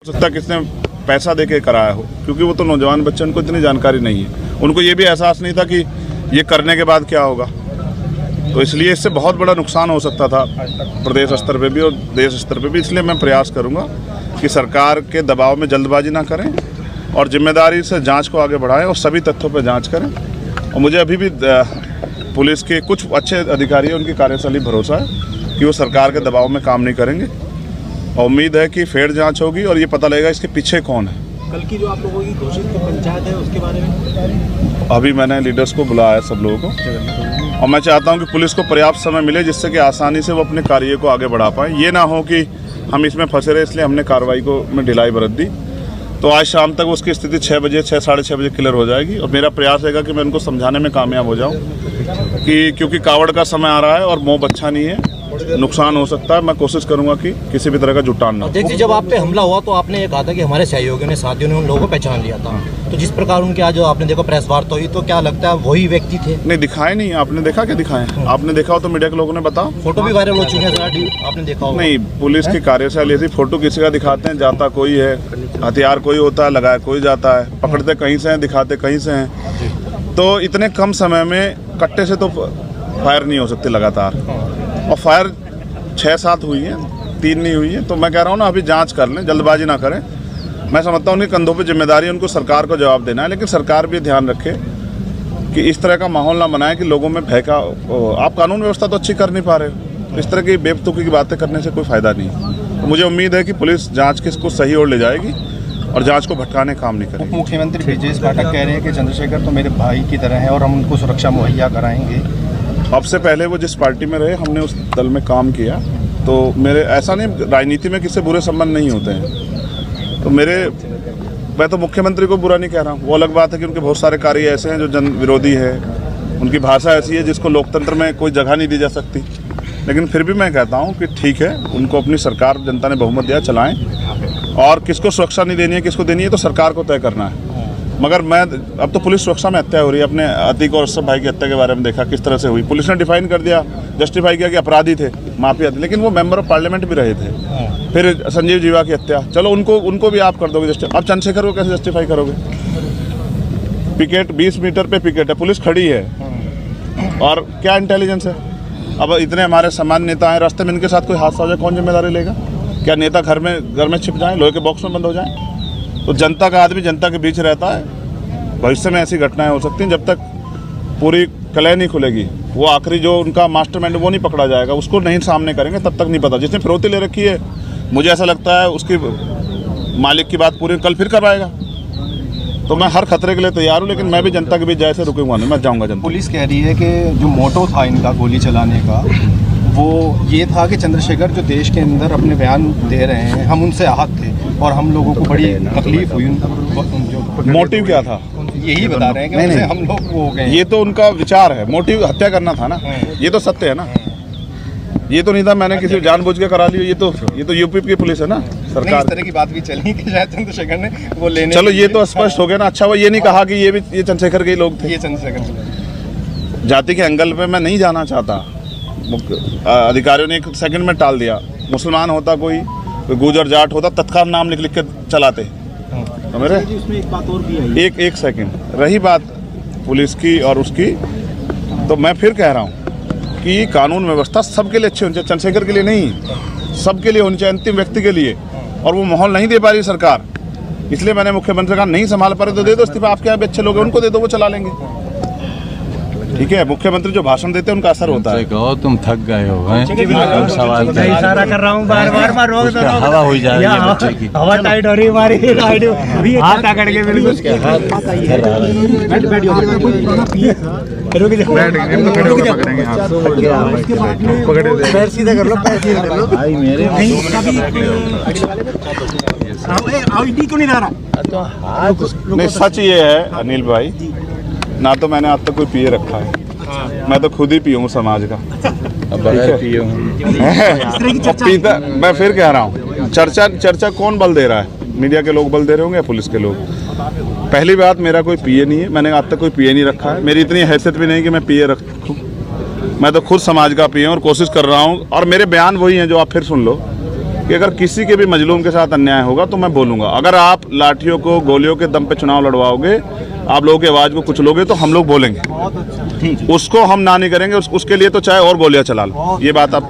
हो सकता है किसने पैसा देके कराया हो, क्योंकि वो तो नौजवान बच्चे, उनको इतनी जानकारी नहीं है। उनको ये भी एहसास नहीं था कि ये करने के बाद क्या होगा, तो इसलिए इससे बहुत बड़ा नुकसान हो सकता था प्रदेश स्तर पे भी और देश स्तर पे भी। इसलिए मैं प्रयास करूंगा कि सरकार के दबाव में जल्दबाजी ना करें और जिम्मेदारी से जांच को आगे बढ़ाएं और सभी तथ्यों पर जांच करें। और मुझे अभी भी पुलिस के कुछ अच्छे अधिकारी हैं, उनकी कार्यशैली भरोसा है कि वो सरकार के दबाव में काम नहीं करेंगे और उम्मीद है कि फेयर जांच होगी और ये पता लगेगा इसके पीछे कौन है। कल की जो आप लोगों की घोषित पंचायत है उसके बारे में अभी मैंने लीडर्स को बुलाया है सब लोगों को, और मैं चाहता हूं कि पुलिस को पर्याप्त समय मिले जिससे कि आसानी से वो अपने कार्य को आगे बढ़ा पाएँ। ये ना हो कि हम इसमें फंसे रहे इसलिए हमने कार्रवाई को में ढिलाई बरत दी। तो आज शाम तक उसकी स्थिति 6 बजे 6 साढ़े 6 बजे क्लियर हो जाएगी और मेरा प्रयास रहेगा कि मैं उनको समझाने में कामयाब हो जाऊँ कि क्योंकि कावड़ का समय आ रहा है और मोह अच्छा नहीं है, नुकसान हो सकता है। मैं कोशिश करूंगा कि किसी भी तरह का जुटान ना हो। अध्यक्ष जी, जब आप पे हमला हुआ तो आपने ये कहा था कि हमारे सहयोगियों ने, साथियों ने उन लोगों को पहचान लिया था, तो जिस प्रकार उनके आज जो आपने देखो प्रेस वार्ता हुई, तो क्या लगता है वही व्यक्ति थे? नहीं, दिखाए नहीं। आपने देखा क्या दिखाए? आपने देखा हो तो मीडिया के लोगों ने बताओ। फोटो भी वायरल हो चुके हैं सर, आपने देखा होगा। नहीं, पुलिस की कार्यशैली ऐसी, फोटो किसी का दिखाते हैं, जाता कोई है, हथियार कोई होता है, लगाया कोई जाता है, पकड़ते कहीं से हैं, दिखाते कहीं से हैं। तो इतने कम समय में कट्टे से तो फायर नहीं हो सकती लगातार, और फायर 6-7 हुई है, 3 नहीं हुई है। तो मैं कह रहा हूँ ना, अभी जांच कर लें, जल्दबाजी ना करें। मैं समझता हूँ उनके कंधों पे जिम्मेदारी है, उनको सरकार को जवाब देना है, लेकिन सरकार भी ध्यान रखे कि इस तरह का माहौल ना बनाए कि लोगों में भय का। आप कानून व्यवस्था तो अच्छी कर नहीं पा रहे हो, इस तरह की बेवकूफ़ी की बातें करने से कोई फ़ायदा नहीं। तो मुझे उम्मीद है कि पुलिस जाँच के इसको सही ओर ले जाएगी और जांच को भटकाने काम नहीं करेगी। मुख्यमंत्री ब्रजेश पाठक कह रहे हैं कि चंद्रशेखर तो मेरे भाई की तरह है और हम उनको सुरक्षा मुहैया कराएंगे। अब से पहले वो जिस पार्टी में रहे, हमने उस दल में काम किया, तो मेरे ऐसा नहीं, राजनीति में किसी बुरे संबंध नहीं होते हैं। तो मैं तो मुख्यमंत्री को बुरा नहीं कह रहा हूँ। वो अलग बात है कि उनके बहुत सारे कार्य ऐसे हैं जो जन विरोधी है, उनकी भाषा ऐसी है जिसको लोकतंत्र में कोई जगह नहीं दी जा सकती। लेकिन फिर भी मैं कहता हूँ कि ठीक है, उनको अपनी सरकार, जनता ने बहुमत दिया, चलाएं। और किसको सुरक्षा नहीं देनी है, किसको देनी है, तो सरकार को तय करना है। मगर अब तो पुलिस सुरक्षा में हत्या हो रही है। अपने अतीक और अशरफ भाई की हत्या के बारे में देखा किस तरह से हुई। पुलिस ने डिफाइन कर दिया, जस्टिफाई किया कि अपराधी थे, माफिया थे, लेकिन वो मेंबर ऑफ पार्लियामेंट भी रहे थे। फिर संजीव जीवा की हत्या, चलो उनको भी आप कर दोगे जस्टिफाई। अब चंद्रशेखर को कैसे जस्टिफाई करोगे? पिकेट 20 मीटर पे पिकेट है, पुलिस खड़ी है, और क्या इंटेलिजेंस है? अब इतने हमारे सामान्य नेता हैं, रास्ते में इनके साथ कोई हादसा हो जाए, कौन जिम्मेदारी लेगा? क्या नेता घर में छिप जाएं, लोहे के बॉक्स में बंद हो जाएं? तो जनता का आदमी जनता के बीच रहता है। भविष्य में ऐसी घटनाएं हो सकती हैं, जब तक पूरी कलह नहीं खुलेगी, वो आखिरी जो उनका मास्टरमाइंड वो नहीं पकड़ा जाएगा, उसको नहीं सामने करेंगे, तब तक नहीं पता। जिसने फिरौती ले रखी है, मुझे ऐसा लगता है उसकी मालिक की बात पूरी कल फिर करवाएगा। तो मैं हर खतरे के लिए तैयार हूँ, लेकिन मैं भी जनता के बीच जैसे रुकूंगा नहीं, मैं जाऊँगा जनता। पुलिस कह रही है कि जो मोटो था इनका गोली चलाने का, वो ये था कि चंद्रशेखर जो देश के अंदर अपने बयान दे रहे हैं, हम उनसे आहत थे और हम लोगों को बड़ी तकलीफ हुई। मोटिव क्या था? यही बता रहे हैं कि नहीं, हम लोग वो हो गए। ये तो उनका विचार है, मोटिव हत्या करना था ना, ये तो सत्य है ना। ये तो नहीं था मैंने किसी जानबूझ के करा लिया। ये तो यूपी की पुलिस है ना, सरकार। इस तरह की बात भी चली कि शायद चंद्रशेखर ने वो लेने। चलो, ये तो स्पष्ट हो गया ना। अच्छा, वो ये नहीं कहा कि ये चंद्रशेखर के ही लोग थे। ये चंद्रशेखर जाति के एंगल पे मैं नहीं जाना चाहता। अधिकारियों ने 1 सेकंड में टाल दिया। मुसलमान होता कोई गुजर जाट होता, तत्काल नाम लिख के चलाते। तो मेरे उसमें एक बात और भी है, एक सेकंड रही बात पुलिस की और उसकी, तो मैं फिर कह रहा हूँ कि कानून व्यवस्था सबके लिए अच्छी होनी चाहिए, चंद्रशेखर के लिए नहीं, सबके लिए होनी चाहिए, अंतिम व्यक्ति के लिए। और वो माहौल नहीं दे पा रही सरकार, इसलिए मैंने मुख्यमंत्री का नहीं संभाल पा रहे तो दे दो इस्तीफा। आपके यहाँ भी अच्छे लोग हैं, उनको दे दो, वो चला लेंगे। ठीक है, मुख्यमंत्री जो भाषण देते हैं उनका असर होता है। कहो तुम थक गए हो, सवाल इशारा कर रहा हूँ, बार रोक दो, हवा हो जाएगी बच्चे की, हवा टाइट हो रही हमारी, हाथ आकड़ के बिल्कुल पैर सीधा कर लो, पैर सीधा कर लो भाई मेरे। क्यों नहीं रहा? नहीं, सच ये है अनिल भाई, ना तो मैंने आज तक कोई पिए रखा है, मैं तो खुद ही पिया हूँ समाज का। पीता, मैं फिर कह रहा हूँ, चर्चा कौन बल दे रहा है? मीडिया के लोग बल दे रहे होंगे या पुलिस के लोग? पहली बात, मेरा कोई पिए नहीं है, मैंने आज तक कोई पिए नहीं रखा है। मेरी इतनी हैसियत भी नहीं कि मैं पिए रखूँ। मैं तो खुद समाज का पिए और कोशिश कर रहा हूँ, और मेरे बयान वही हैं जो आप फिर सुन लो कि अगर किसी के भी मजलूम के साथ अन्याय होगा तो मैं बोलूँगा। अगर आप लाठियों को गोलियों के दम पे चुनाव लड़वाओगे, आप लोगों की आवाज़ को कुचलोगे तो हम लोग बोलेंगे, उसको हम ना नहीं करेंगे। उसके लिए तो चाहे और गोलियां चला लो, ये बात आप